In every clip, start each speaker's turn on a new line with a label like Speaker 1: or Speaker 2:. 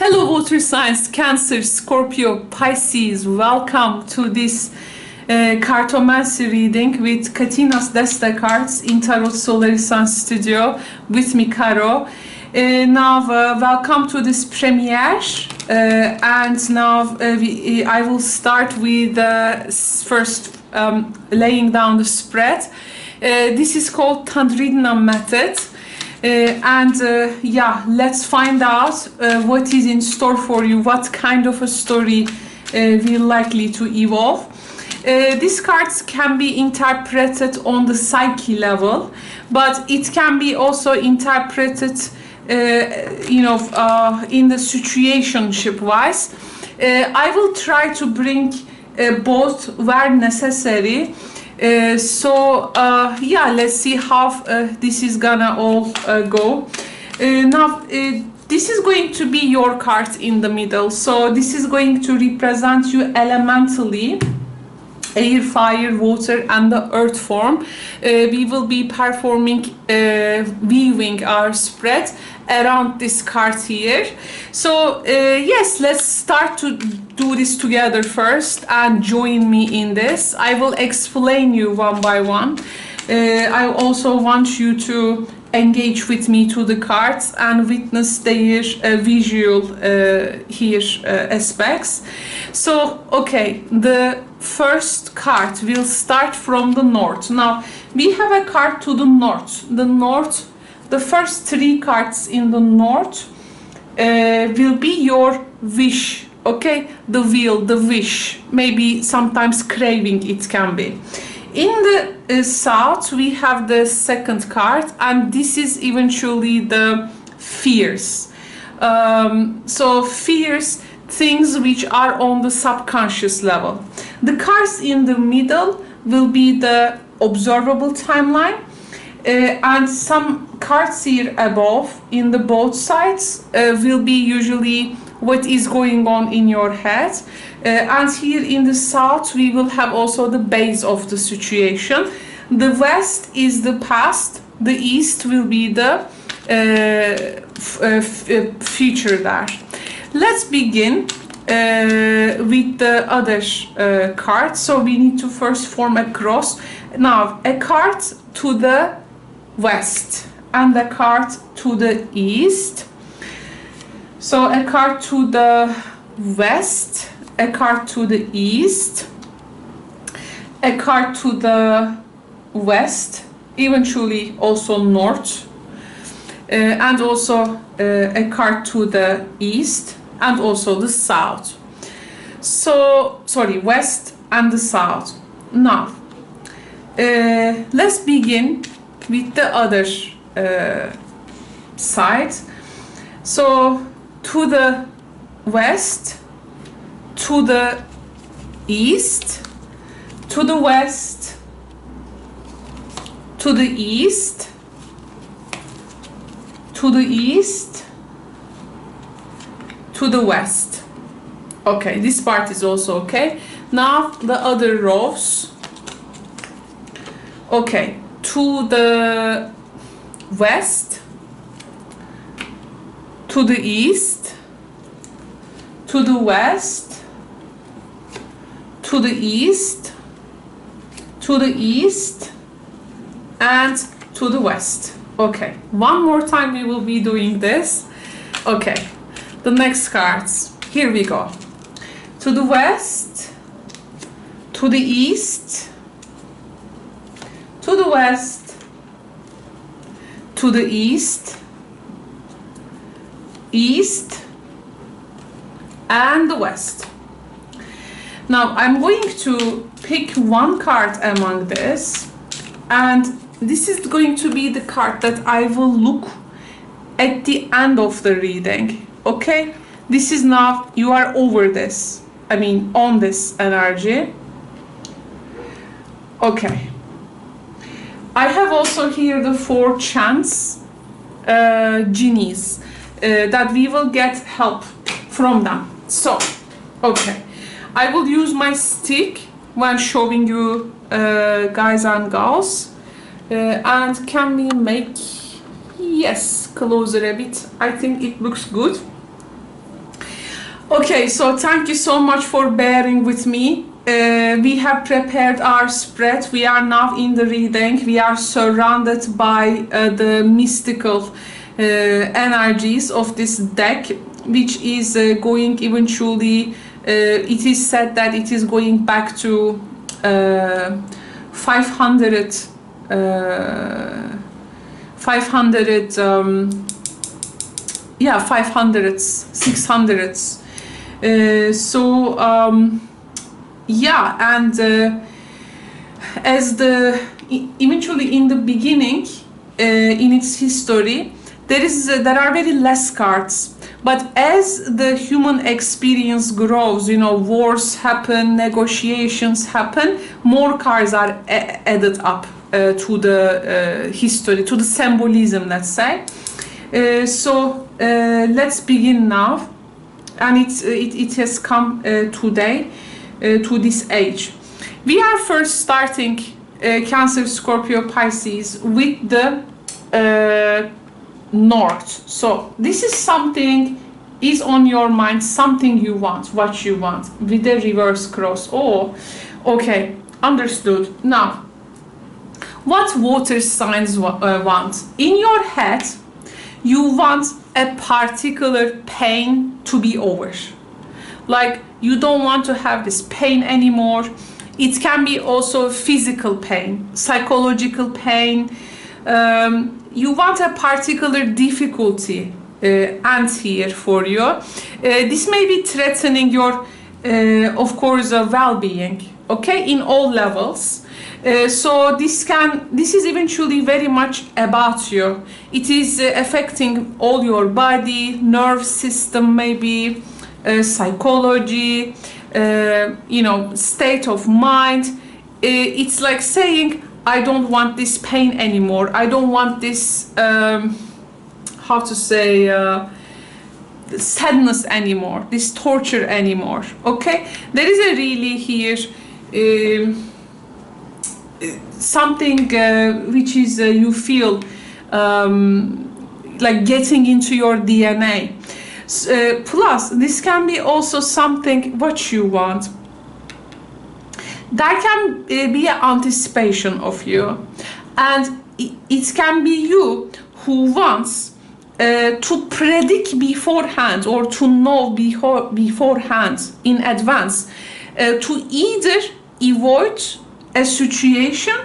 Speaker 1: Hello water signs, Cancer, Scorpio, Pisces. Welcome to this Cartomancy reading with Katina's Deste cards in Tarot Solar Sun Studio with me, Caro. Welcome to this premiere. And now I will start with first laying down the spread. This is called Tandridna method. Yeah, let's find out what is in store for you, what kind of a story will likely to evolve. These cards can be interpreted on the psyche level, but it can be also interpreted in the situationship wise. I will try to bring both where necessary. Yeah, let's see how this is gonna all go. This is going to be your card in the middle, so this is going to represent you elementally, air, fire, water, and the earth form. We will be performing, weaving our spread around this card here. So yes, let's start to do this together first and join me in this. I will explain you one by one. I also want you to engage with me to the cards and witness their visual aspects. So okay, the first card will start from the north. Now we have a card to the north. The first three cards in the north will be your wish, okay? The will, the wish, maybe sometimes craving it can be. In the south, we have the second card, and this is eventually the fears. So fears, things which are on the subconscious level. The cards in the middle will be the observable timeline. And some cards here above in the both sides will be usually what is going on in your head. And here in the south we will have also the base of the situation. The west is the past, the east will be the future there. Let's begin with the other card. So we need to first form a cross. Now a card to the west and a card to the east. So a card to the west, a card to the east, a card to the west, eventually also north, and also a card to the east and also the south. So sorry, west and the south. Now let's begin with the other side. So to the west, to the east, to the west, to the east, to the east, to the west. Okay, this part is also okay. Now the other rows. Okay, to the west, to the east, to the west, to the east, to the east, and to the west. Okay, one more time we will be doing this. Okay, the next cards, here we go. To the west, to the east, to the west, to the east, east, and the west. Now I'm going to pick one card among this, and this is going to be the card that I will look at the end of the reading. Okay, this is now, you are over this, I mean on this energy. Okay, I have also here the 4 chance genies that we will get help from them. So, okay, I will use my stick when showing you guys and gals. And can we make, yes, closer a bit? I think it looks good. Okay, so thank you so much for bearing with me. We have prepared our spread. We are now in the reading. We are surrounded by the mystical energies of this deck, which is going eventually, it is said that it is going back to 500 500s 600s. Yeah, and as the eventually in the beginning, in its history, there are very less cards. But as the human experience grows, you know, wars happen, negotiations happen, more cards are added up to the history, to the symbolism, let's say. Let's begin now, and it has come today to this age. We are first starting Cancer, Scorpio, Pisces with the North. So this is something is on your mind, something you want, what you want, with the reverse cross. Oh, okay, understood. Now, what water signs want? In your head, you want a particular pain to be over. Like, you don't want to have this pain anymore. It can be also physical pain, psychological pain. You want a particular difficulty and here for you. This may be threatening your, of course, well-being, okay, in all levels. So this is eventually very much about you. It is affecting all your body, nerve system, maybe psychology, you know, state of mind. It's like saying, I don't want this pain anymore. I don't want this, how to say, sadness anymore, this torture anymore. Okay, there is a really here something which is you feel like getting into your DNA. Plus, this can be also something what you want. There can be an anticipation of you, and it can be you who wants to predict beforehand or to know beforehand in advance to either avoid a situation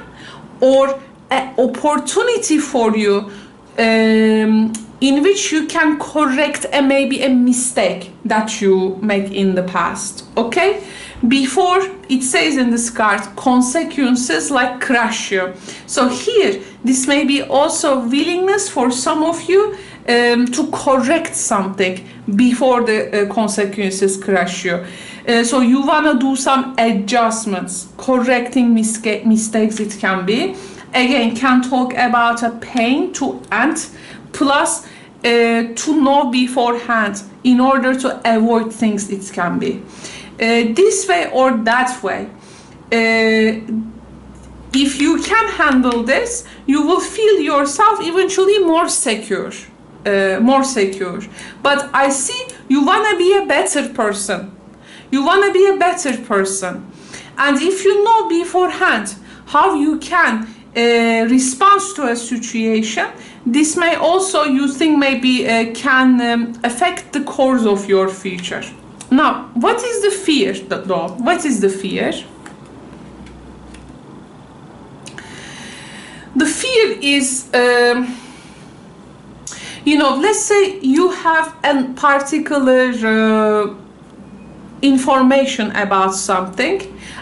Speaker 1: or an opportunity for you in which you can correct maybe a mistake that you make in the past. Okay, before it says in this card, consequences like crush you. So here this may be also willingness for some of you to correct something before the consequences crush you. So you want to do some adjustments, correcting mistakes it can be. Again, can talk about a pain to end, plus to know beforehand in order to avoid things it can be. This way or that way, if you can handle this, you will feel yourself eventually more secure. But I see you want to be a better person. You want to be a better person. And if you know beforehand how you can respond to a situation, this may also, you think, maybe can affect the course of your future. Now, what is the fear though? What is the fear? The fear is, you know, let's say you have a particular information about something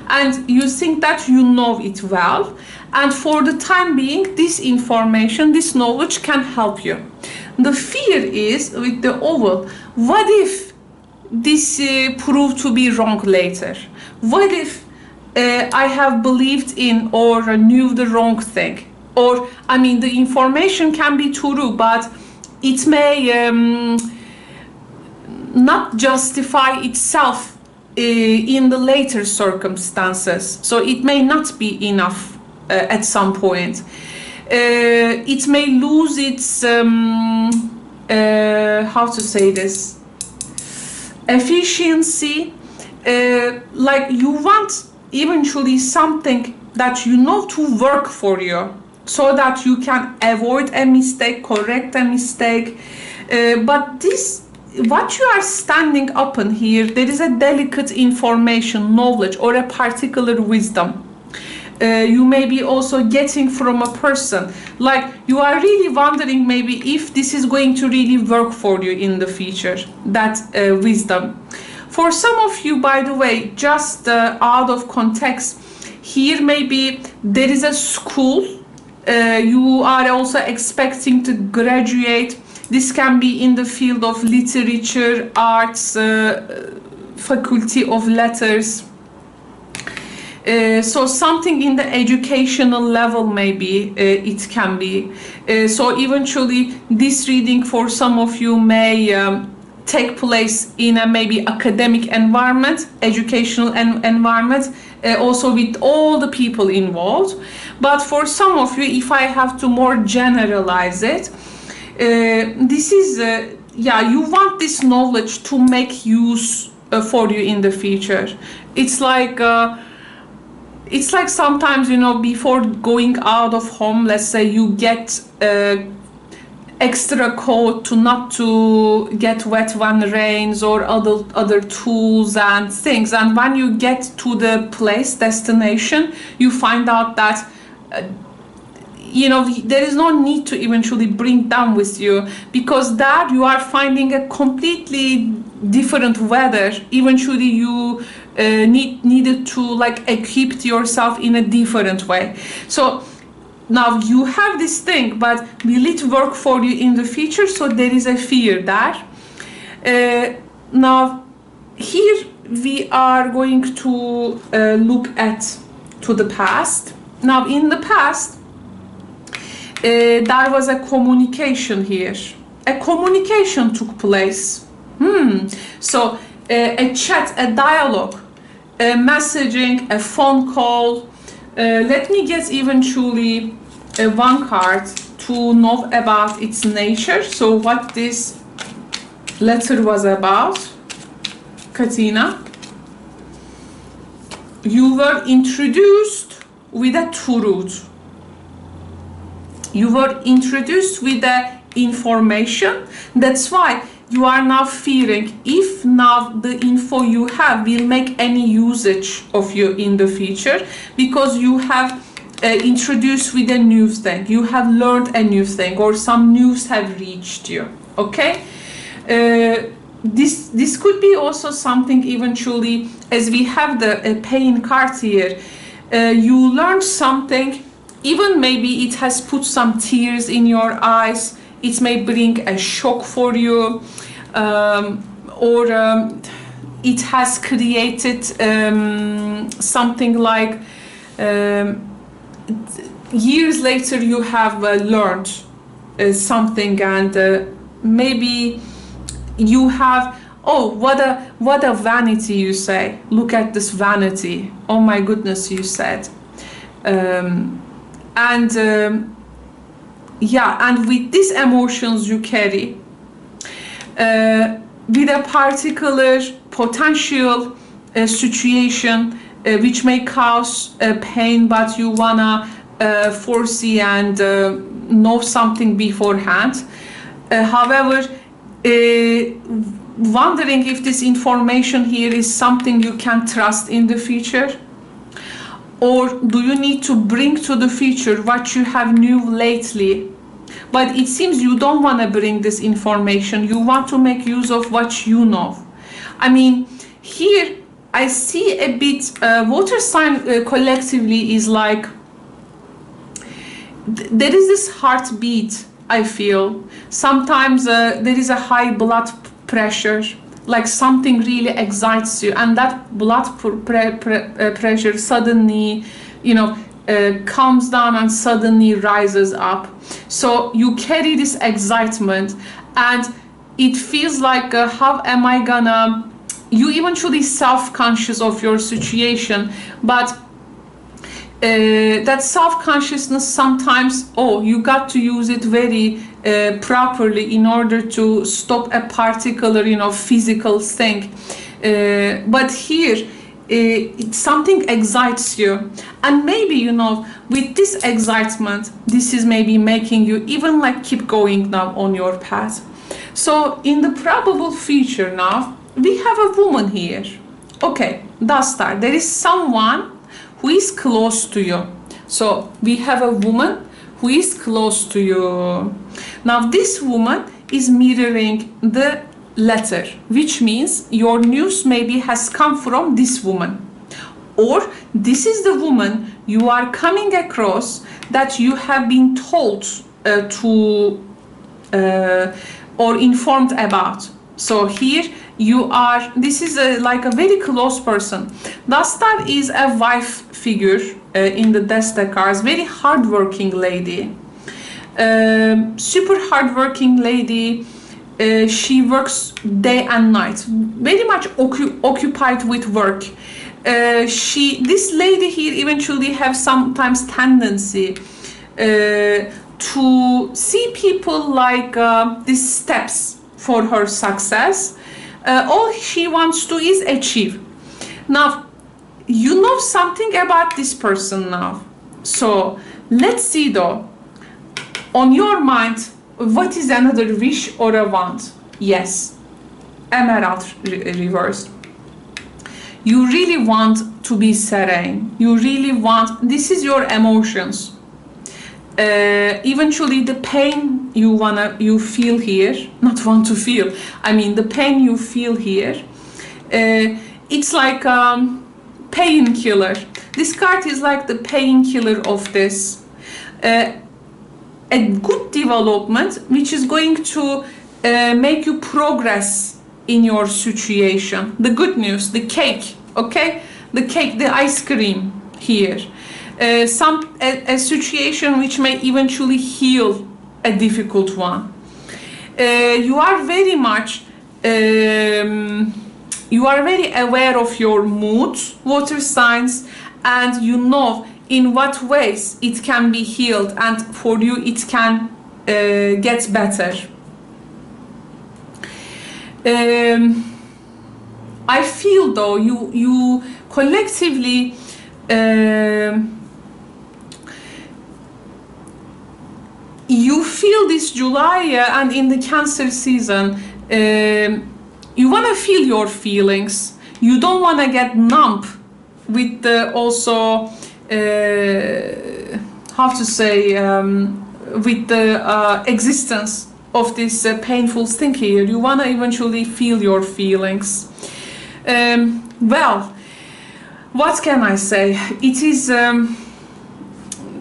Speaker 1: and you think that you know it well, and for the time being this information, this knowledge can help you. The fear is with the oval, what if this proved to be wrong later? What if I have believed in or knew the wrong thing? Or, I mean, the information can be true, but it may not justify itself in the later circumstances. So it may not be enough at some point. It may lose its, how to say this? efficiency, like you want eventually something that you know to work for you, so that you can avoid a mistake, correct a mistake. But this, what you are standing upon here, there is a delicate information, knowledge, or a particular wisdom. You may be also getting from a person, like you are really wondering maybe if this is going to really work for you in the future, that wisdom. For some of you, by the way, just out of context, here maybe there is a school, you are also expecting to graduate. This can be in the field of literature, arts, faculty of letters. So something in the educational level, maybe it can be. So eventually this reading for some of you may take place in a maybe academic environment, educational environment, also with all the people involved. But for some of you, if I have to more generalize it, this is, yeah, you want this knowledge to make use for you in the future. It's like sometimes, you know, before going out of home, let's say you get extra coat to not to get wet when rains, or other tools and things, and when you get to the place, destination, you find out that you know, there is no need to eventually bring them with you, because there you are finding a completely different weather. Eventually you needed to like equip yourself in a different way. So now you have this thing, but will it work for you in the future? So there is a fear there. Now here we are going to look at to the past. Now in the past, there was a communication here. A communication took place. So a chat, a dialogue, a messaging, a phone call. Let me get eventually one card to know about its nature. So what this letter was about. Katina, you were introduced with a truth. You were introduced with the information. That's why you are now fearing if now the info you have will make any usage of you in the future, because you have introduced with a new thing. You have learned a new thing, or some news have reached you. Okay. This could be also something eventually, as we have the pain card here. You learned something. Even maybe it has put some tears in your eyes. It may bring a shock for you, or it has created something like years later you have learned something, and maybe you have, oh, what a vanity, you say. Look at this vanity. Oh my goodness, you said. Yeah, and with these emotions you carry, with a particular potential situation which may cause pain, but you wanna foresee and know something beforehand. However, wondering if this information here is something you can trust in the future. Or do you need to bring to the future what you have knew lately? But it seems you don't want to bring this information. You want to make use of what you know. I mean, here I see a bit, water sign collectively is like, there is this heartbeat, I feel. Sometimes there is a high blood pressure, like something really excites you, and that blood pressure suddenly, you know, calms down and suddenly rises up. So you carry this excitement, and it feels like how am I gonna, you eventually self-conscious of your situation, but that self-consciousness sometimes, oh, you got to use it very properly in order to stop a particular, you know, physical thing. But here, something excites you, and maybe, you know, with this excitement, this is maybe making you even like keep going now on your path. So in the probable future now, we have a woman here. Okay, does start. There is someone who is close to you. So we have a woman who is close to you. Now this woman is mirroring the letter, which means your news maybe has come from this woman, or this is the woman you are coming across that you have been told or informed about. So here you are, this is like a very close person. Dasta is a wife figure in the Deste cards, very hardworking lady, super hardworking lady. She works day and night, very much occupied with work. This lady here eventually have sometimes tendency to see people like these steps for her success. All she wants to is achieve. Now, you know something about this person now. So let's see though, on your mind, what is another wish or a want? Yes, emerald reverse. You really want to be serene. You really want, this is your emotions. Eventually the pain you feel here, not want to feel, I mean the pain you feel here, it's like painkiller. This card is like the painkiller of this. A good development which is going to make you progress in your situation. The good news, the cake, okay? The cake, the ice cream here. A situation which may eventually heal a difficult one. You are very much, you are very aware of your mood, water signs, and you know in what ways it can be healed, and for you it can get better. I feel though you collectively you feel this July and in the Cancer season, you want to feel your feelings. You don't want to get numb with the also how to say with the existence of this painful thing here. You want to eventually feel your feelings. Well, what can I say? It is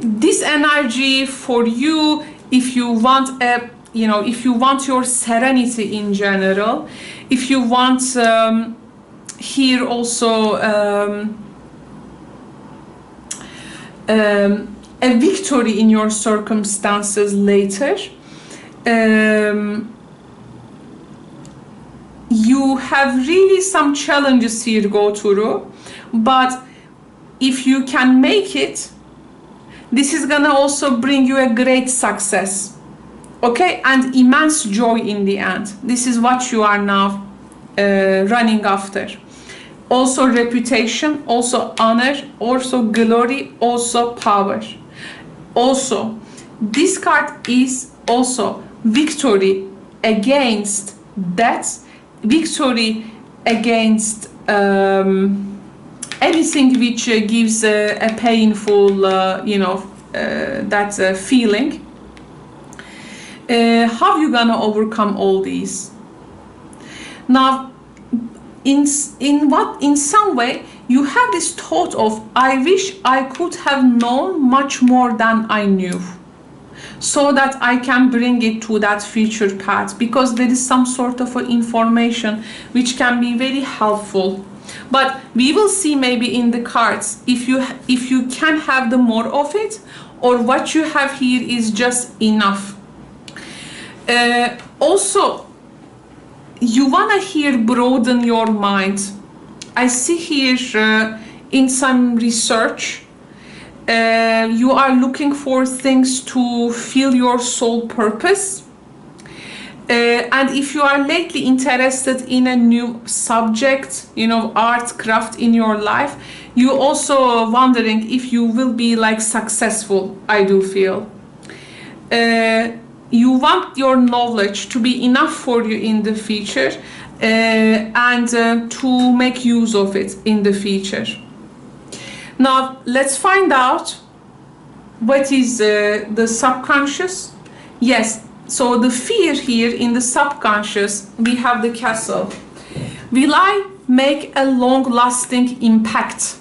Speaker 1: this energy for you if you want a, you know, if you want your serenity in general, if you want here also a victory in your circumstances later. You have really some challenges here go through, but if you can make it, this is gonna also bring you a great success, okay, and immense joy in the end. This is what you are now running after. Also reputation, also honor, also glory, also power. Also, this card is also victory against death, victory against anything which gives a painful, you know, that feeling. How you gonna overcome all these? Now, in some way, you have this thought of, I wish I could have known much more than I knew, so that I can bring it to that future path, because there is some sort of information which can be very helpful. But we will see maybe in the cards if you can have the more of it, or what you have here is just enough. Also, you want to here broaden your mind. I see here in some research, you are looking for things to fill your soul purpose. And if you are lately interested in a new subject, you know, art, craft in your life, you also wondering if you will be like successful, I do feel. You want your knowledge to be enough for you in the future, and to make use of it in the future. Now let's find out what is the subconscious. Yes, so the fear here in the subconscious, we have the castle. Will I make a long-lasting impact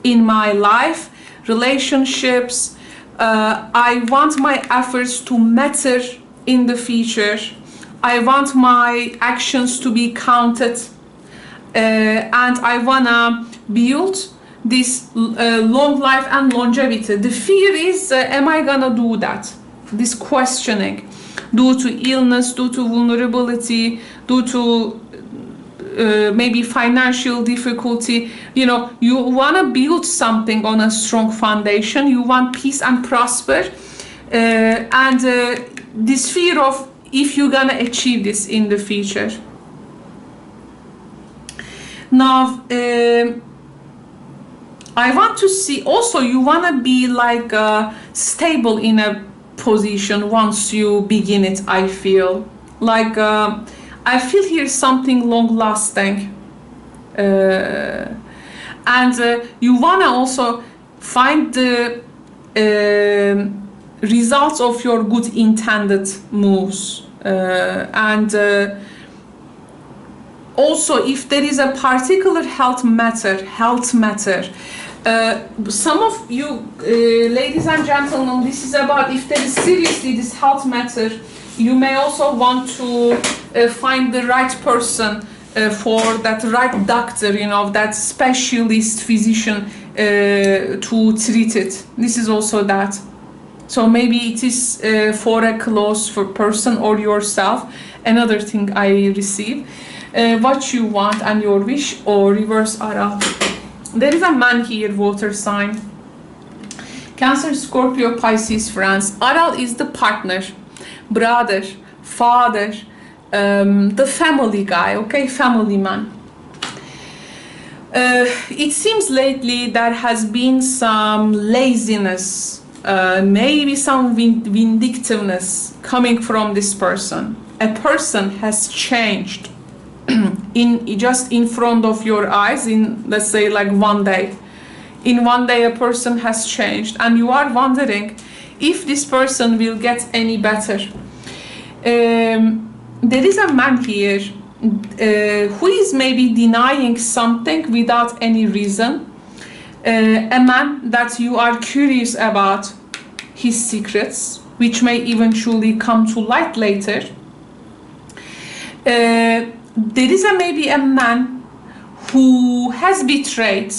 Speaker 1: in my life, relationships? I want my efforts to matter in the future. I want my actions to be counted, and I wanna build this long life and longevity. The fear is, am I gonna do that? This questioning, due to illness, due to vulnerability, due to maybe financial difficulty. You know, you want to build something on a strong foundation. You want peace and prosper, and this fear of if you're gonna achieve this in the future. Now I want to see also, you want to be like stable in a position once you begin it. I feel like I feel here something long lasting, and you want to also find the results of your good intended moves, and also if there is a particular health matter, some of you ladies and gentlemen, this is about if there is seriously this health matter, you may also want to find the right person for that right doctor, you know, that specialist physician to treat it. This is also that. So maybe it is for a close person or yourself. Another thing I receive, what you want and your wish, or reverse Aral. There is a man here, water sign. Cancer, Scorpio, Pisces, friends. Aral is the partner, brother, father, the family guy, okay, family man. It seems lately there has been some laziness, maybe some vindictiveness coming from this person. A person has changed just in front of your eyes, in, let's say, like one day. In one day a person has changed, and you are wondering if this person will get any better. There is a man here who is maybe denying something without any reason. A man that you are curious about his secrets, which may eventually come to light later. There is maybe a man who has betrayed.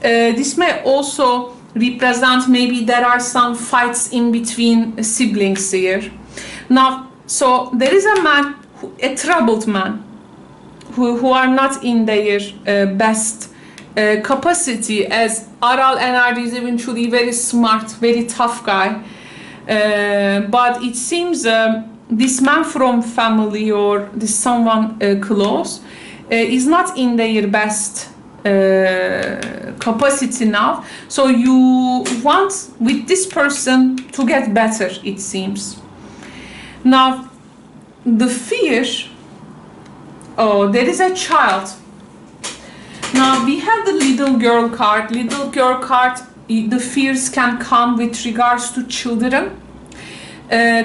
Speaker 1: This may also represent maybe there are some fights in between siblings here. Now, so there is a man, a troubled man, who are not in their best capacity, as Aral energy is eventually very smart, very tough guy. But it seems this man from family or this someone close is not in their best capacity now. So you want with this person to get better, it seems. Now, the fear, oh, there is a child. Now, we have the little girl card. Little girl card, the fears can come with regards to children.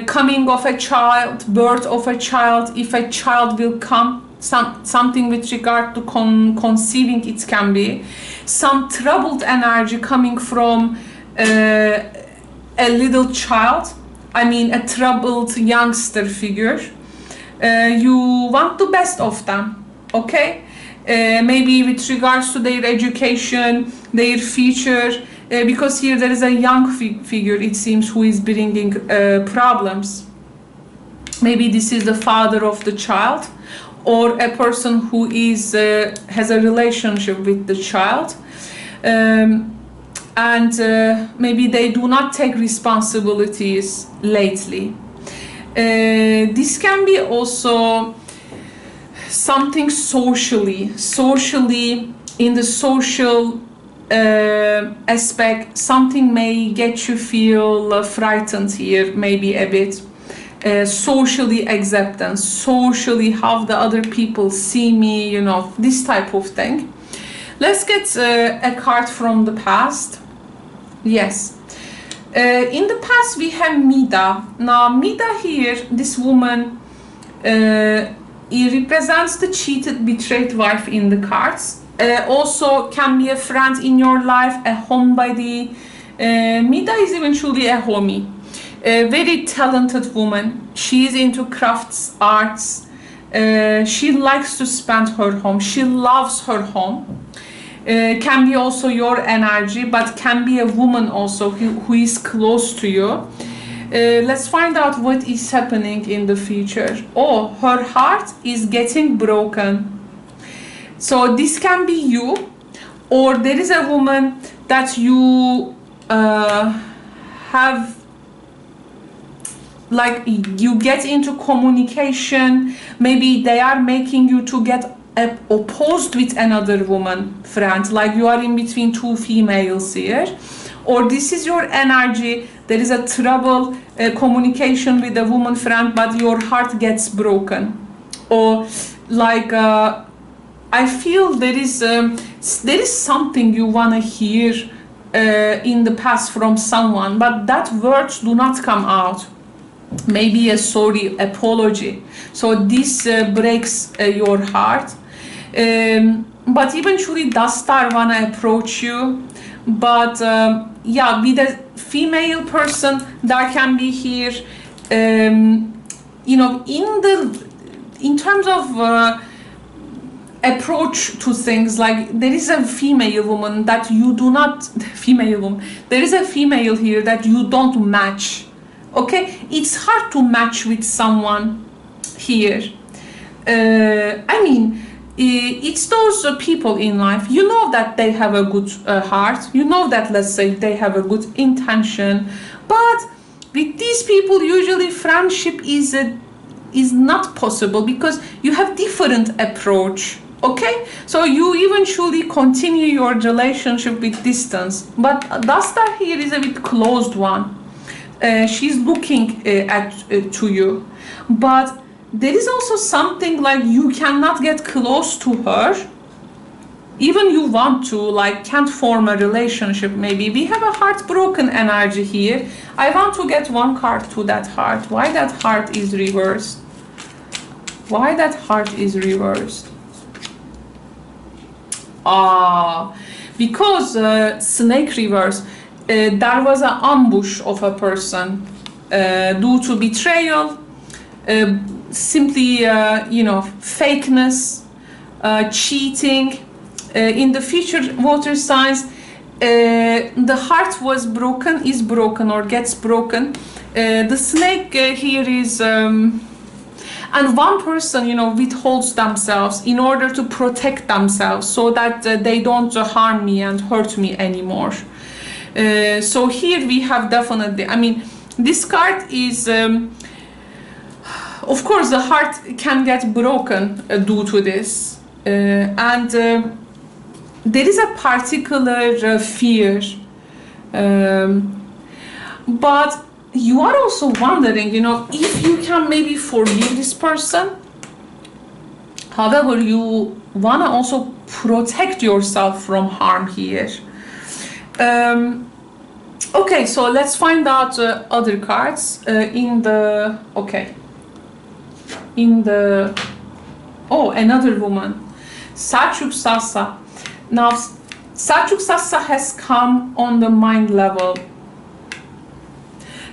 Speaker 1: Coming of a child, birth of a child, if a child will come, something with regard to conceiving, it can be. Some troubled energy coming from a little child, I mean a troubled youngster figure. You want the best of them, okay? Maybe with regards to their education, their future, because here there is a young figure, it seems, who is bringing problems. Maybe this is the father of the child, or a person who is has a relationship with the child, and maybe they do not take responsibilities lately. This can be also something socially in the social aspect. Something may get you feel frightened here, maybe a bit. Socially acceptance, socially how the other people see me, you know, this type of thing. Let's get a card from the past. Yes. In the past we have Mida. Now Mida here, this woman, it represents the cheated, betrayed wife in the cards. Also can be a friend in your life, a homebody. Mida is eventually a homie. A very talented woman. She is into crafts, arts. She likes to spend her home. She loves her home. Can be also your energy, but can be a woman also who is close to you. Let's find out what is happening in the future. Oh, her heart is getting broken. So this can be you, or there is a woman that you have, like you get into communication. Maybe they are making you to get opposed with another woman friend, like you are in between two females here, or this is your energy. There is a trouble communication with a woman friend, but your heart gets broken, or like I feel there is something you want to hear in the past from someone, but that words do not come out. Maybe a sorry, apology. So this breaks your heart. But eventually the star wanna approach you. But yeah, with a female person that can be here, you know, in terms of approach to things, like there is a female woman that you do not, there is a female here that you don't match. Okay, it's hard to match with someone here. I mean, it's those people in life, you know that they have a good heart, you know that, let's say, they have a good intention, but with these people usually friendship is not possible because you have different approach. Okay, so you eventually continue your relationship with distance, but the star here is a bit closed one. She's looking to you, but there is also something like you cannot get close to her, even you want to, like can't form a relationship. Maybe we have a heartbroken energy here. I want to get one card to that heart. Why that heart is reversed? Why that heart is reversed? Because snake reverse. There was an ambush of a person due to betrayal, simply, you know, fakeness, cheating. In the future water signs, the heart was broken, is broken, or gets broken. The snake here is, and one person, you know, withholds themselves in order to protect themselves so that they don't harm me and hurt me anymore. So here we have definitely, I mean, this card is, of course, the heart can get broken due to this. And there is a particular fear. But you are also wondering, you know, if you can maybe forgive this person. However, you want to also protect yourself from harm here. Okay, so let's find out other cards in the, okay, in the, oh, another woman, Selçuk Sassa. Now, Selçuk Sassa has come on the mind level.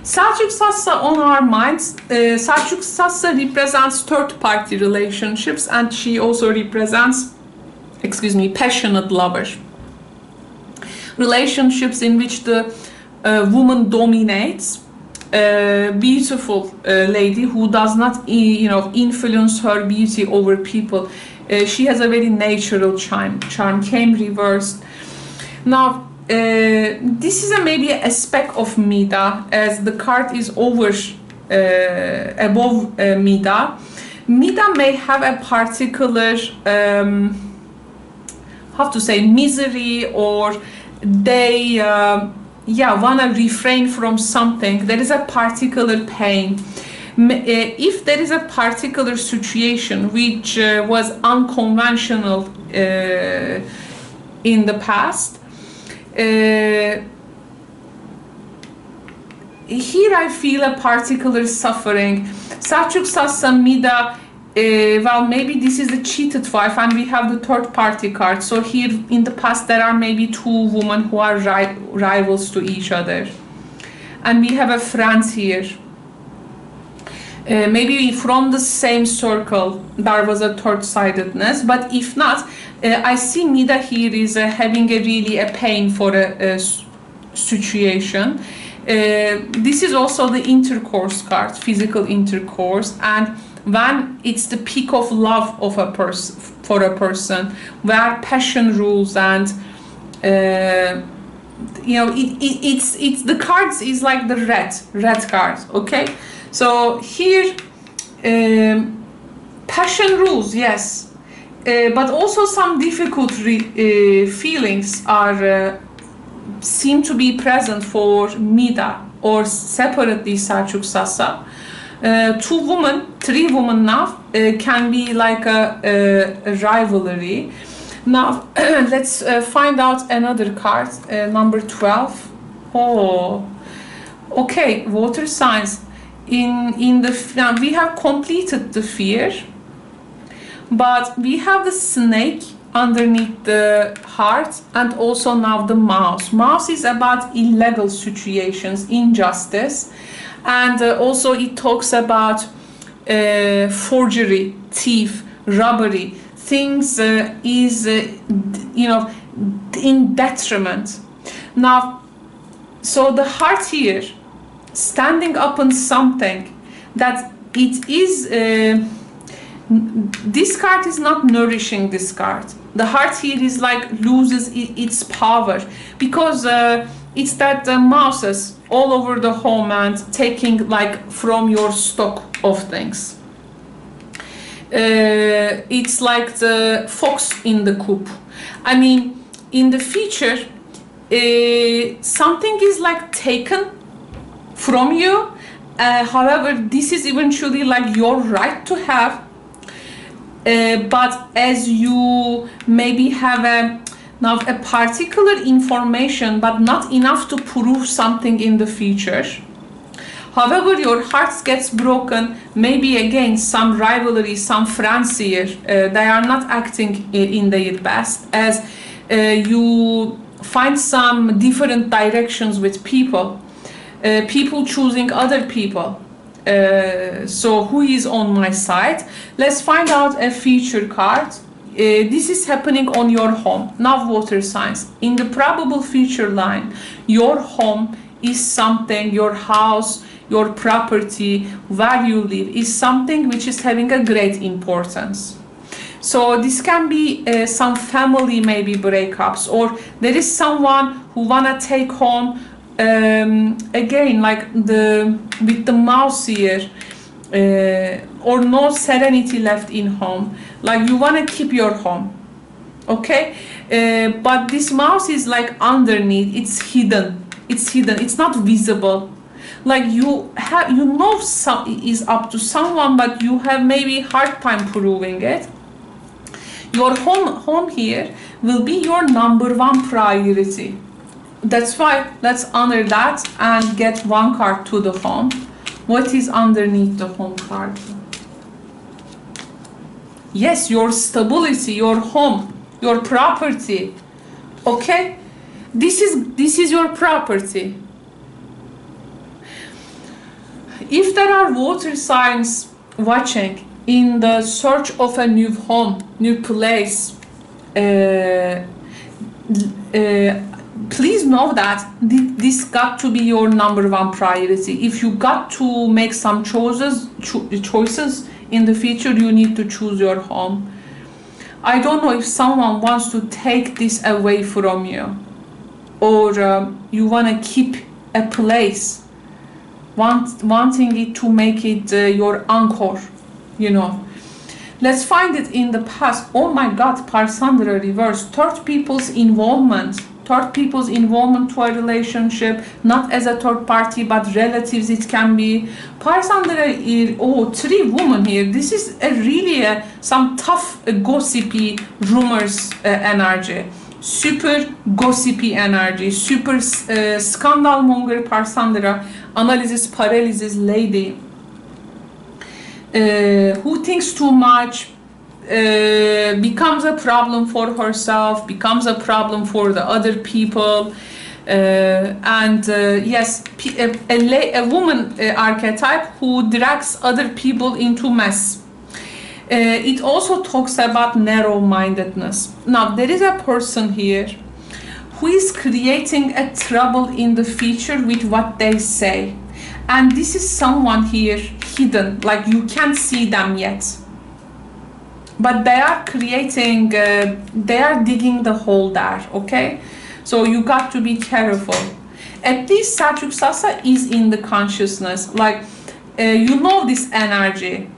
Speaker 1: Selçuk Sassa on our minds, Selçuk Sassa represents third-party relationships, and she also represents, excuse me, passionate lovers. Relationships in which the woman dominates, beautiful lady who does not, you know, influence her beauty over people. She has a very natural charm came reversed. Now, this is maybe a aspect of Mida, as the card is over above Mida. Mida may have a particular how to say misery, or they want to refrain from something. There is a particular pain. If there is a particular situation which was unconventional in the past, here I feel a particular suffering. Selçuk Sassa Mida, well, maybe this is a cheated wife, and we have the third party card. So here in the past there are maybe two women who are rivals to each other. And we have a friend here. Maybe from the same circle there was a third-sidedness, but if not, I see Mida here is having a pain for a situation. This is also the intercourse card, physical intercourse, and when it's the peak of love of a person, for a person, where passion rules, and it's the cards is like the red card. Okay, so here passion rules, yes, but also some difficult feelings are seem to be present for Mida, or separately Selçuk Sassa. Three women now can be like a rivalry. Now let's find out another card, number 12. Oh, okay, water signs. Now we have completed the fear, but we have the snake underneath the heart, and also now the mouse. Mouse is about illegal situations, injustice, and also it talks about forgery, thief, robbery, things is in detriment. Now, so the heart here standing upon something that it is this card is not nourishing this card. The heart here is like loses its power, because it's that mouses all over the home and taking like from your stock of things. It's like the fox in the coop. I mean, in the future, something is like taken from you. However, this is eventually like your right to have. But as you maybe have a particular information, but not enough to prove something in the future. However, your heart gets broken, maybe again some rivalry, some friends here, they are not acting in their best, as you find some different directions with people, people choosing other people. So who is on my side? Let's find out a future card. This is happening on your home. Now water signs. In the probable future line, your home is something, your house, your property, where you live, is something which is having a great importance. So this can be some family maybe breakups, or there is someone who wanna take home again like with the mouse here, or no serenity left in home, like you want to keep your home, okay, but this mouse is like underneath, it's hidden, it's not visible, like you know some is up to someone, but you have maybe hard time proving it. Your home here will be your number one priority. That's why let's honor that and get one card to the home. What is underneath the home card? Yes, your stability, your home, your property. Okay? This is your property. If there are water signs watching in the search of a new home, new place, please know that this got to be your number one priority. If you got to make some choices in the future, you need to choose your home. I don't know if someone wants to take this away from you, or you want to keep a place wanting it to make it your anchor, you know. Let's find it in the past. Oh my God, Parsandra reverse. Third people's involvement. Third people's involvement to a relationship, not as a third party, but relatives it can be. Parsandra, oh, 3 women here. This is really some tough gossipy rumors energy. Super gossipy energy. Super scandal monger Parsandra. Analysis paralysis lady. Who thinks too much, becomes a problem for herself, becomes a problem for the other people, and yes, a woman archetype who drags other people into mess. It also talks about narrow-mindedness. Now, there is a person here who is creating a trouble in the future with what they say. And this is someone here hidden, like you can't see them yet. But they are creating, they are digging the hole there, okay? So you got to be careful. At least Satyuksasa is in the consciousness, like you know this energy.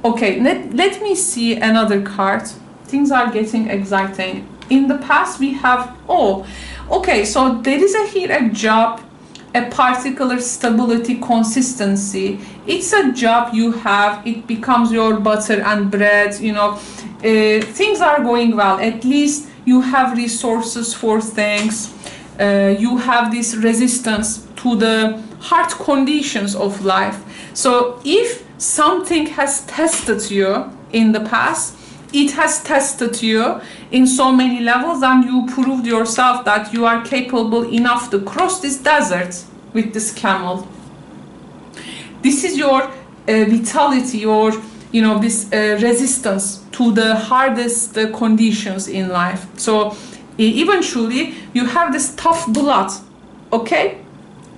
Speaker 1: Okay, let me see another card. Things are getting exciting. In the past we have, oh, okay, so there is here a job, a particular stability, consistency. It's a job you have, it becomes your butter and bread, you know. Things are going well, at least you have resources for things. You have this resistance to the hard conditions of life. So if something has tested you in the past, it has tested you in so many levels, and you proved yourself that you are capable enough to cross this desert with this camel. This is your vitality, your, you know, this resistance to the hardest conditions in life. So eventually you have this tough blood, okay?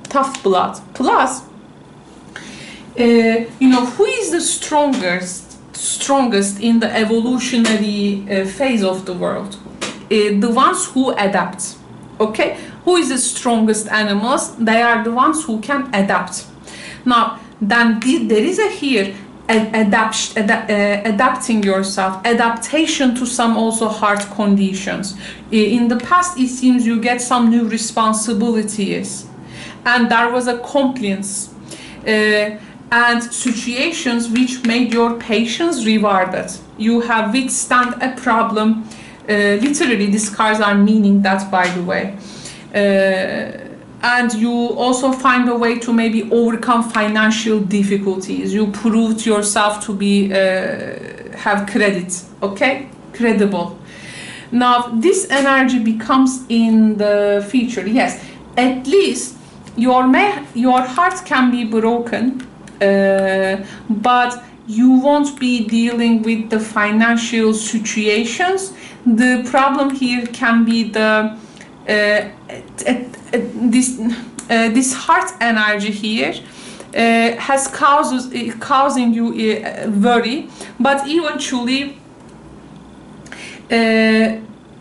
Speaker 1: Tough blood. Plus, you know, who is the strongest in the evolutionary phase of the world? The ones who adapt, okay? Who is the strongest animals? They are the ones who can adapt. Now, then there is here adapting yourself, adaptation to some also hard conditions. In the past, it seems you get some new responsibilities, and there was a compliance. And situations which made your patience rewarded. You have withstand a problem. Literally, these cards are meaning that, by the way. And you also find a way to maybe overcome financial difficulties. You proved yourself to be have credit, okay, credible. Now this energy becomes in the future. Yes, at least your heart can be broken. But you won't be dealing with the financial situations. The problem here can be the this heart energy here has causing you worry, but eventually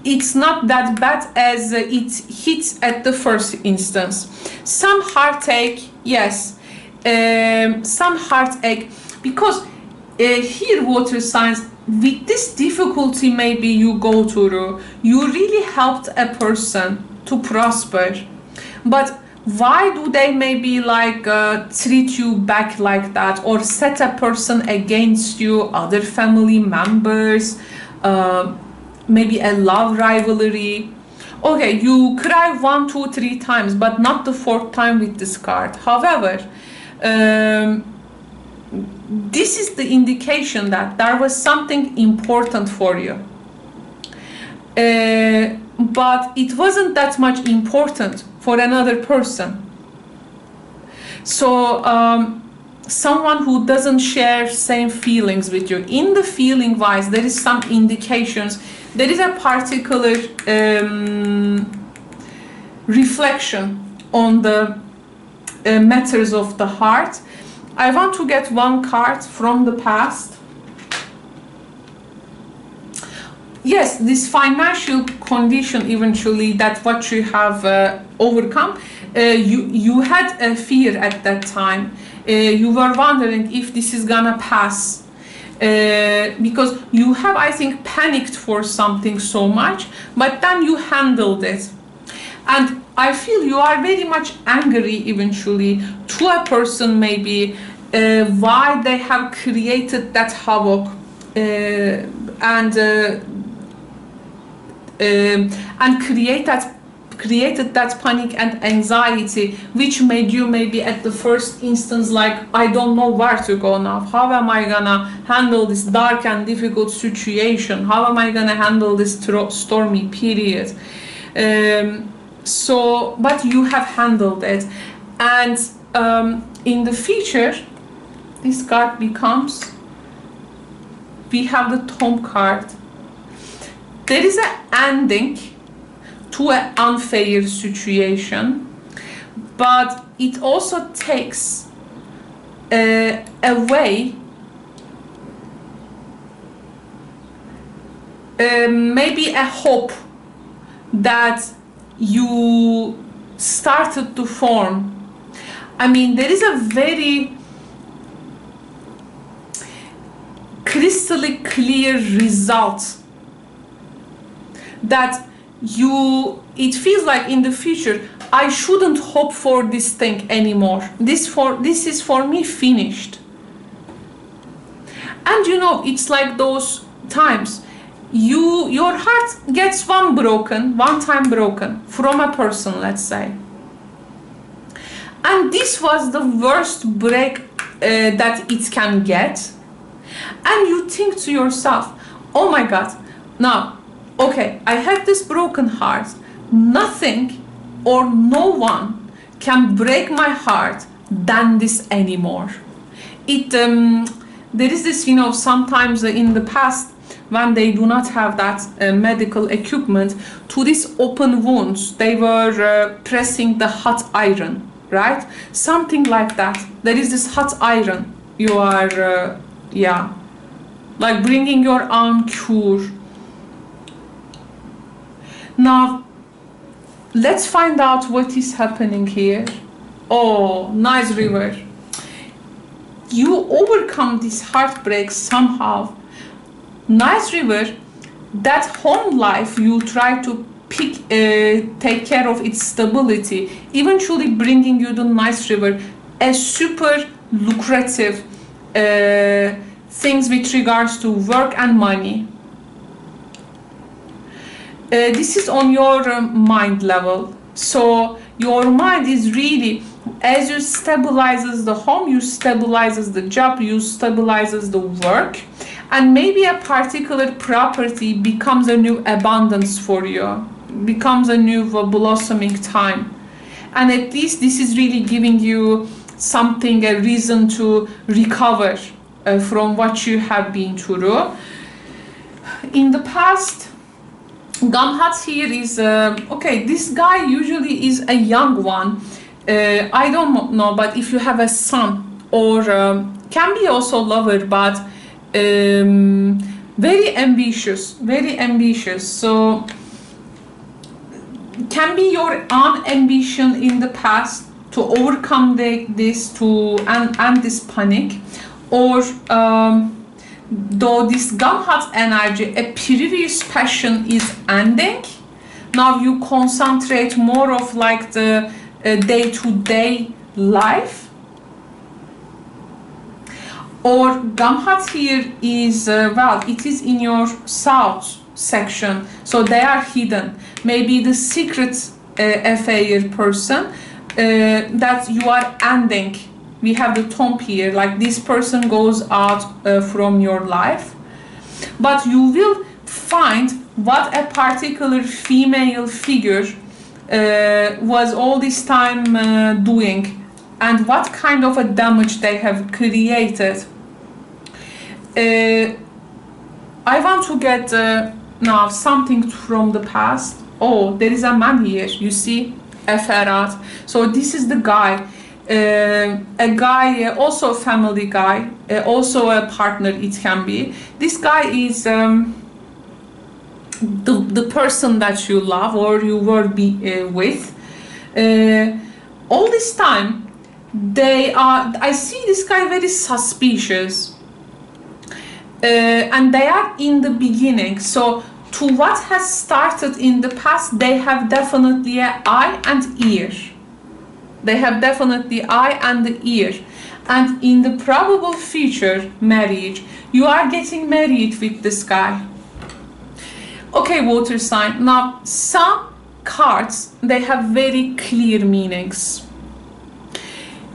Speaker 1: it's not that bad as it hits at the first instance. Some heartache, yes. Some heartache, because here water signs, with this difficulty maybe you go through, you really helped a person to prosper, but why do they maybe like treat you back like that, or set a person against you, other family members, maybe a love rivalry? Okay, you cry 1, 2, 3 times, but not the 4th time with this card. However, this is the indication that there was something important for you, but it wasn't that much important for another person. So someone who doesn't share same feelings with you, in the feeling wise, there is some indications, there is a particular reflection on the matters of the heart. I want to get one card from the past. yes, this financial condition eventually, that what you have overcome, you had a fear at that time. You were wondering if this is gonna pass. Because you have, I think, panicked for something so much, but then you handled it. And I feel you are very much angry eventually to a person, maybe why they have created that havoc and created that panic and anxiety, which made you maybe at the first instance like, I don't know where to go now. How am I gonna handle this dark and difficult situation? How am I gonna handle this stormy period? But you have handled it. And in the future, this card becomes, we have the Tomb card. There is an ending to an unfair situation, but it also takes away maybe a hope that you started to form. I mean, there is a very crystal clear result that it feels like in the future, I shouldn't hope for this thing anymore. This is for me finished. And you know, it's like those times your heart gets one time broken from a person, let's say. And this was the worst break that it can get. And you think to yourself, oh my God, now, okay, I have this broken heart. Nothing or no one can break my heart than this anymore. There is this, you know, sometimes in the past, when they do not have that medical equipment, to these open wounds, they were pressing the hot iron, right? Something like that. There is this hot iron. You are, like bringing your own cure. Now, let's find out what is happening here. Oh, nice river. You overcome this heartbreak somehow. Nice river, that home life you try to take care of its stability, eventually bringing you the nice river, a super lucrative things with regards to work and money. This is on your mind level. So your mind is really, as you stabilizes the home, you stabilizes the job, you stabilizes the work, and maybe a particular property becomes a new abundance for you, becomes a new blossoming time. And at least this is really giving you something, a reason to recover from what you have been through. In the past, Gamhat here is, okay, this guy usually is a young one. I don't know, but if you have a son, or can be also lover, but very ambitious, so can be your own ambition in the past to overcome this to and this panic, or though this Gamhat energy, a previous passion is ending. Now you concentrate more of like the day-to-day life. Or Gamhat here is, well, it is in your south section, so they are hidden. Maybe the secret affair person that you are ending. We have the tomb here, like this person goes out from your life. But you will find what a particular female figure was all this time doing, and what kind of a damage they have created. I want to get now something from the past. Oh, there is a man here, you see, Eferat. So this is the guy, a guy, also a family guy, also a partner it can be. This guy is the person that you love or you were with. All this time, I see this guy very suspicious, and they are in the beginning. So to what has started in the past, they have definitely an eye and ear. They have definitely eye and the ear. And in the probable future marriage, you are getting married with this guy. Okay, water sign. Now, some cards, they have very clear meanings.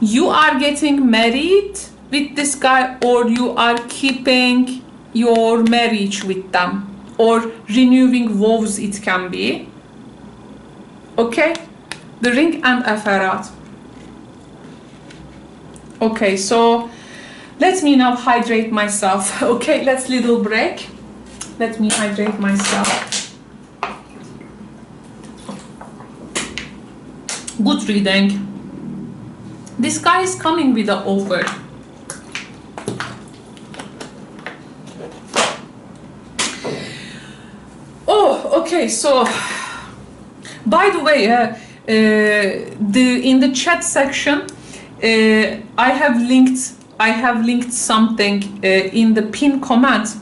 Speaker 1: You are getting married with this guy, or you are keeping your marriage with them, or renewing vows it can be. Okay, the ring and Afarat. Okay, so let me now hydrate myself. Okay, let's little break. Let me hydrate myself. Good reading. This guy is coming with an offer. Oh, okay, so by the way, in the chat section, I have linked something in the pin comment.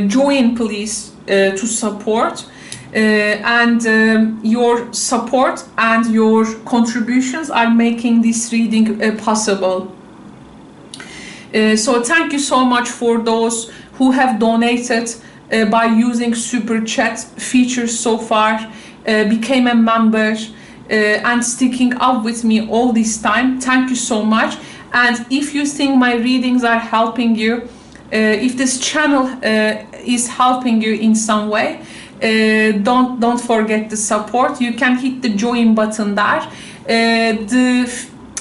Speaker 1: Join please to support, and your support and your contributions are making this reading possible. So thank you so much for those who have donated by using super chat features so far, became a member, and sticking up with me all this time. Thank you so much. And if you think my readings are helping you, if this channel is helping you in some way, don't forget the support. You can hit the join button there.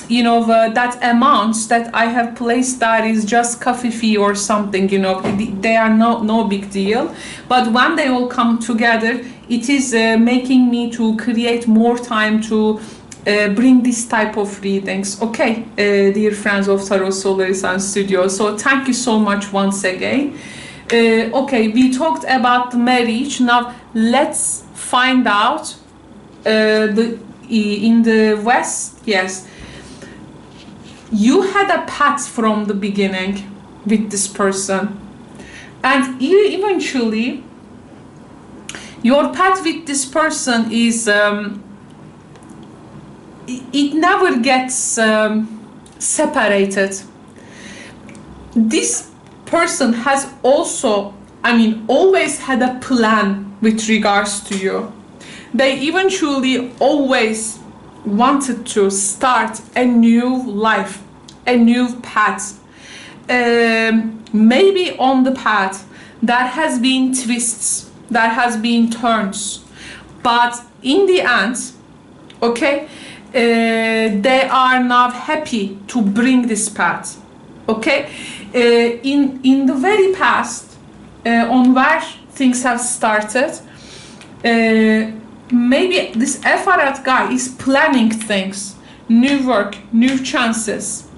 Speaker 1: That amount that I have placed there is just coffee fee or something, they are no big deal, but when they all come together, it is making me to create more time to bring this type of readings. Okay, dear friends of Tarot Solaris and Studio, so thank you so much once again. Okay, we talked about the marriage. Now let's find out in the West. Yes, you had a path from the beginning with this person, and eventually your path with this person is it never gets separated. This person has also, always had a plan with regards to you. They eventually always wanted to start a new life, a new path. Maybe on the path there has been twists, there has been turns, but in the end, okay, they are now happy to bring this path. Okay, in the very past, on where things have started, maybe this Efarat guy is planning things, new work, new chances,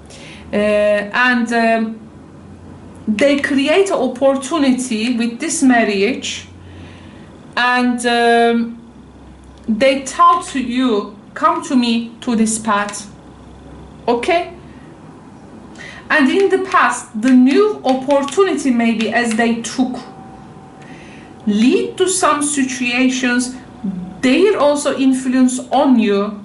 Speaker 1: and they create an opportunity with this marriage, and they tell to you, come to me to this path. Okay, and in the past, the new opportunity maybe as they took lead to some situations. Their also influence on you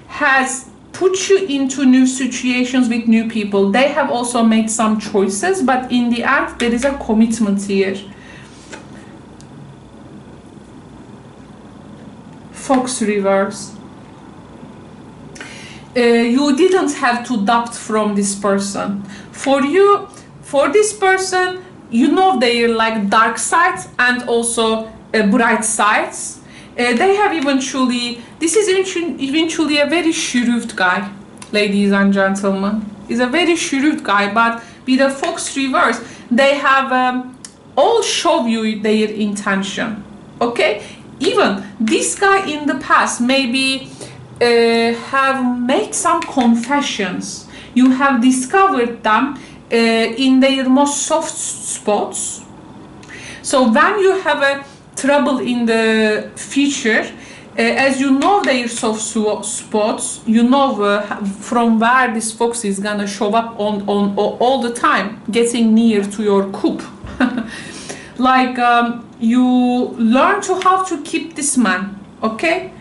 Speaker 1: has put you into new situations with new people. They have also made some choices, but in the end there is a commitment here. Fox reverse. You didn't have to doubt from this person. For you, for this person, you know their like dark sides and also bright sides. They have eventually, this is eventually a very shrewd guy, ladies and gentlemen. He's a very shrewd guy, but with the Fox reverse, they have all show you their intention. Okay, even this guy in the past maybe have made some confessions. You have discovered them in their most soft spots. So when you have trouble in the future. As you know their soft spots, you know from where this fox is gonna show up on all the time, getting near to your coop. Like you learn to how to keep this man, okay?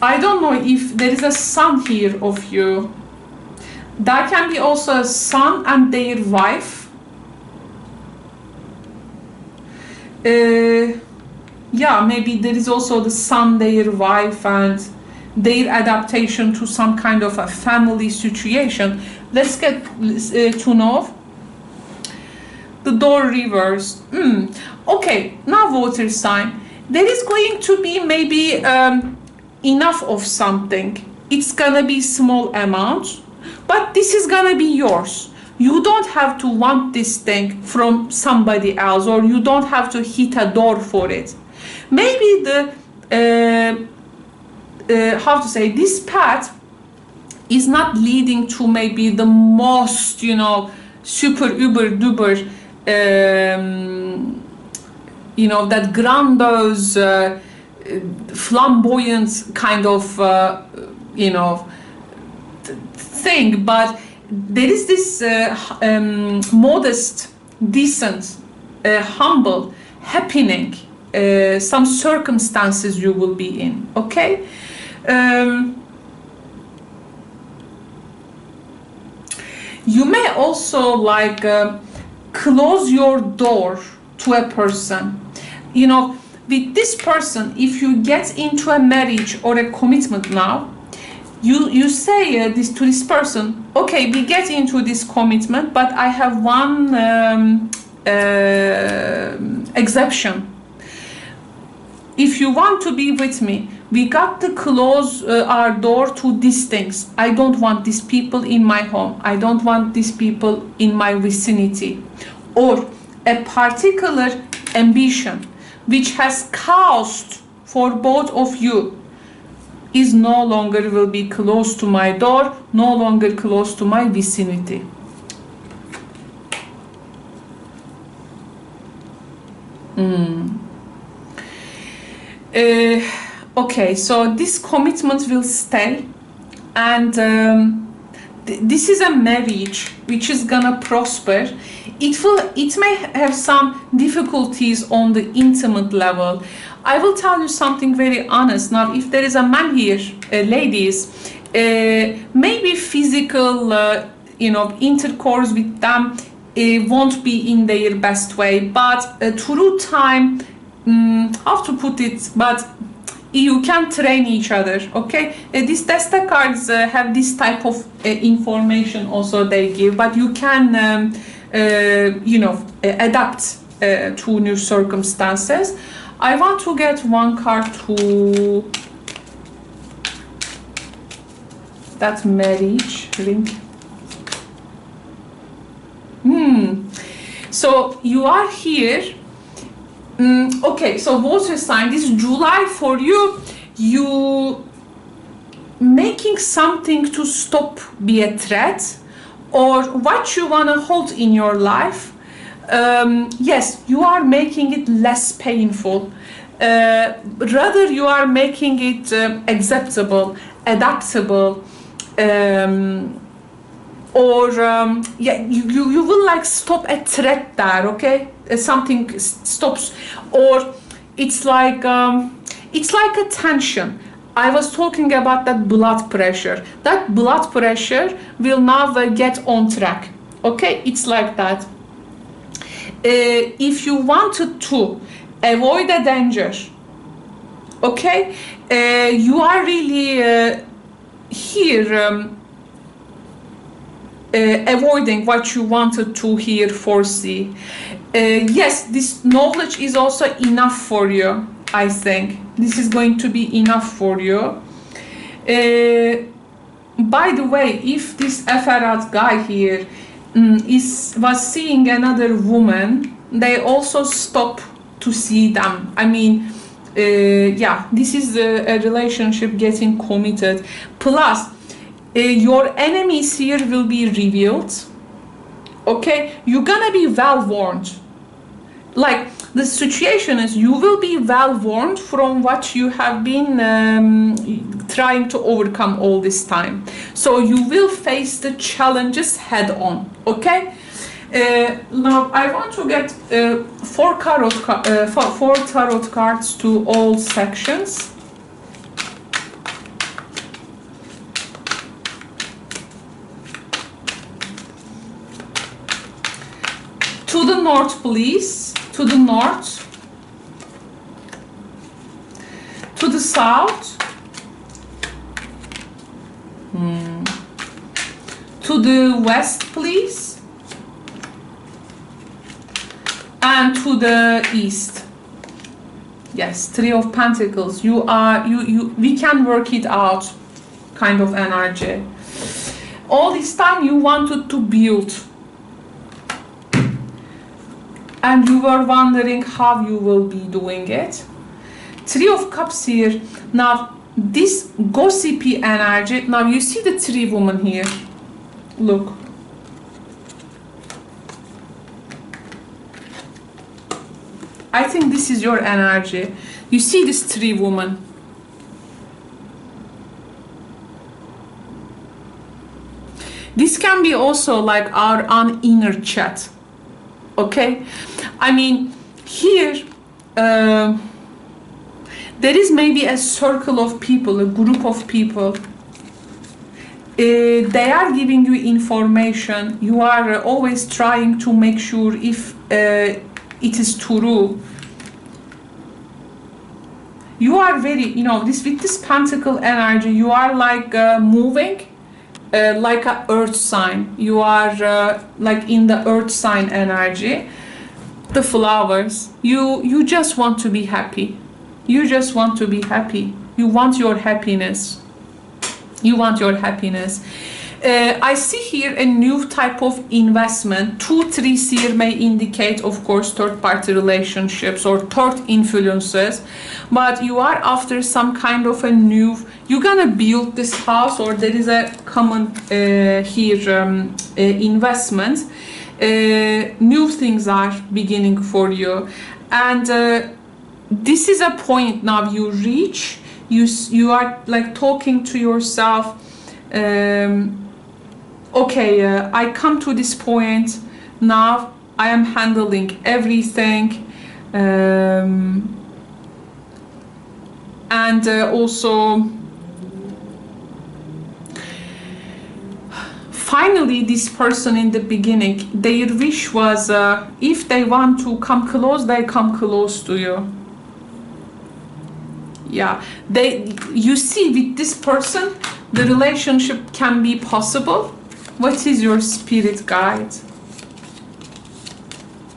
Speaker 1: I don't know if there is a son here of you. That can be also a son and their wife. Yeah, maybe there is also the son, their wife, and their adaptation to some kind of a family situation. Let's get to know. The door reversed. Okay, now water sign. There is going to be maybe enough of something. It's gonna be small amount, but this is gonna be yours. You don't have to want this thing from somebody else, or you don't have to hit a door for it. Maybe the how to say, this path is not leading to maybe the most, you know, super uber duper you know, that grandiose flamboyant kind of you know, thing, but there is this modest, decent, humble happening, some circumstances you will be in, okay? You may also like close your door to a person. You know, with this person, if you get into a marriage or a commitment now, you say this to this person, okay, we get into this commitment, but I have one exception. If you want to be with me, we got to close our door to these things. I don't want these people in my home. I don't want these people in my vicinity. Or a particular ambition which has caused for both of you is no longer will be close to my door, no longer close to my vicinity. Okay, so this commitment will stay, and this is a marriage which is gonna prosper. It may have some difficulties on the intimate level. I will tell you something very honest. Now, if there is a man here, ladies, maybe physical, you know, intercourse with them won't be in their best way, but through time, how to put it, but you can train each other, okay? These Deste cards have this type of information also they give, but you can, you know, adapt to new circumstances. I want to get one card to that marriage ring. So you are here. Okay, so water sign, this is July for you. You making something to stop be a threat, or what you want to hold in your life. Yes, you are making it less painful. Rather, you are making it acceptable, adaptable, or yeah, you will like stop a threat there, okay? Something stops, or it's like a tension. I was talking about that blood pressure. That blood pressure will now get on track, okay? It's like that. If you wanted to avoid a danger, okay, you are really here avoiding what you wanted to here foresee. Yes, this knowledge is also enough for you. I think this is going to be enough for you. By the way, if this Eferat guy here was seeing another woman, they also stop to see them. I mean, yeah, this is a relationship getting committed. Plus, your enemies here will be revealed. Okay, you're gonna be well warned. like the situation is you will be well warned from what you have been trying to overcome all this time. So you will face the challenges head on, okay? Now I want to get four tarot cards to all sections. To the north, please. To the north. To the south. To the west, please. And to the east. Yes, Three of Pentacles. We can work it out kind of energy. All this time you wanted to build. And you were wondering how you will be doing it. Three of Cups here. Now, this gossipy energy. Now, you see the three women here. Look. I think this is your energy. You see this three woman. This can be also like our inner chat. Okay, I mean here there is maybe a circle of people, a group of people. They are giving you information. You are always trying to make sure if it is true. You are very, this with this pentacle energy, you are like moving like an earth sign. You are like in the earth sign energy. The flowers. You just want to be happy. You just want to be happy. You want your happiness. You want your happiness. I see here a new type of investment. 2 trees here may indicate, of course, third-party relationships or third influences. But you are after some kind of a new, you're gonna build this house, or there is a common here investment. New things are beginning for you. And this is a point now you reach. You are like talking to yourself, okay, I come to this point, now I am handling everything, and also finally this person in the beginning, their wish was if they want to come close, they come close to you. Yeah, you see with this person the relationship can be possible. What is your spirit guide?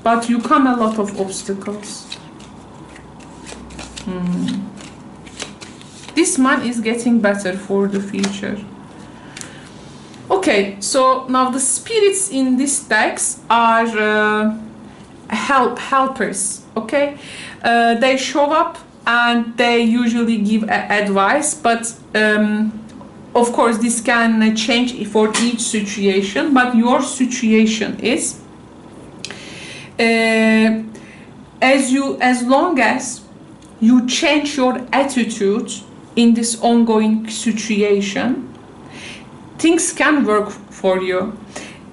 Speaker 1: But you come a lot of obstacles. This man is getting better for the future. Okay, so now the spirits in this text are helpers, okay? They show up and they usually give advice, but of course this can change for each situation, but your situation is as long as you change your attitude in this ongoing situation, things can work for you.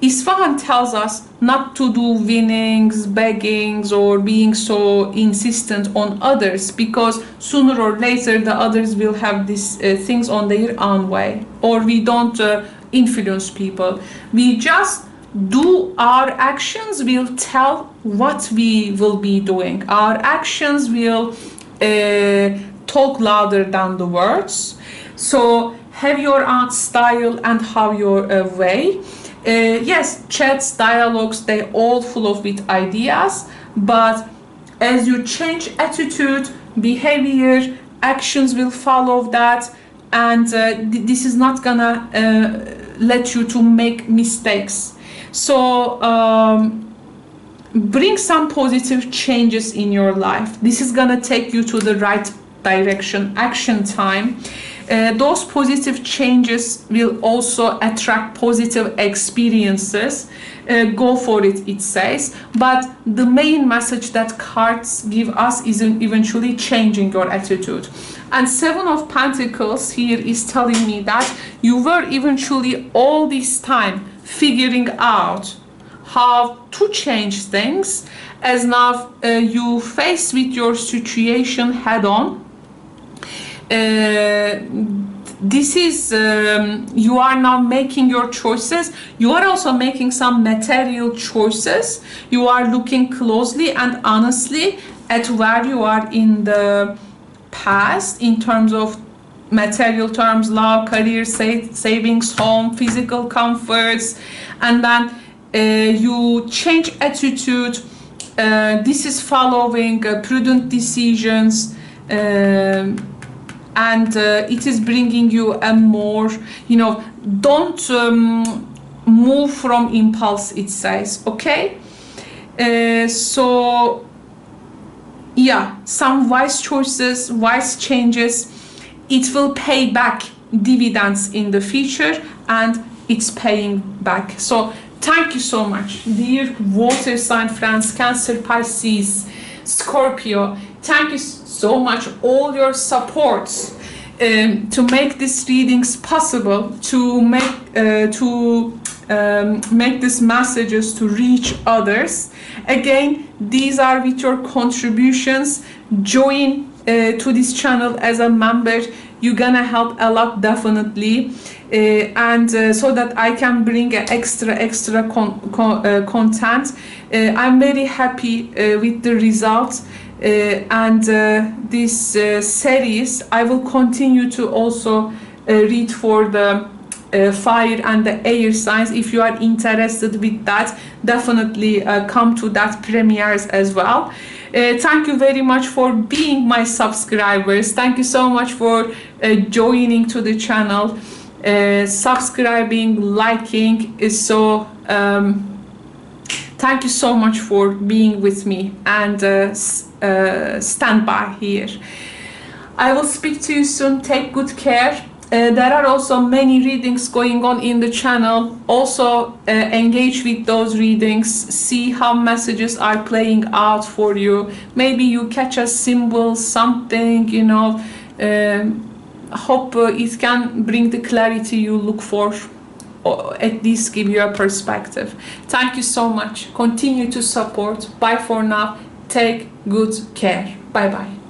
Speaker 1: Isfahan tells us not to do winnings, beggings, or being so insistent on others, because sooner or later the others will have these things on their own way, or we don't influence people. We just do our actions will tell what we will be doing. Our actions will talk louder than the words. So have your own style and have your way. Yes, chats, dialogues, they all full of with ideas, but as you change attitude, behavior, actions will follow that, and this is not gonna let you to make mistakes. So bring some positive changes in your life. This is gonna take you to the right direction, action time. Those positive changes will also attract positive experiences. Go for it, it says. But the main message that cards give us is eventually changing your attitude. And Seven of Pentacles here is telling me that you were eventually all this time figuring out how to change things, as now you face with your situation head on. This is you are now making your choices. You are also making some material choices. You are looking closely and honestly at where you are in the past in terms of material terms, love, career, savings, home, physical comforts, and then you change attitude. This is following prudent decisions, and it is bringing you a more, you know, don't move from impulse, it says. Okay, so yeah, some wise choices, wise changes. It will pay back dividends in the future, and it's paying back. So thank you so much, dear water sign friends, Cancer, Pisces, Scorpio. Thank you so much, all your support to make these readings possible, to make these messages to reach others. Again, these are with your contributions. Join to this channel as a member. You're gonna help a lot, definitely, and so that I can bring extra content. I'm very happy with the results, and this series I will continue to also read for the fire and the air signs. If you are interested with that, definitely come to that premieres as well. Thank you very much for being my subscribers. Thank you so much for joining to the channel. Subscribing, liking is so thank you so much for being with me, and stand by here. I will speak to you soon. Take good care. There are also many readings going on in the channel. Also engage with those readings, see how messages are playing out for you. Maybe you catch a symbol, something, you know. Hope it can bring the clarity you look for, or at least give you a perspective. Thank you so much. Continue to support. Bye for now. Take good care. Bye bye.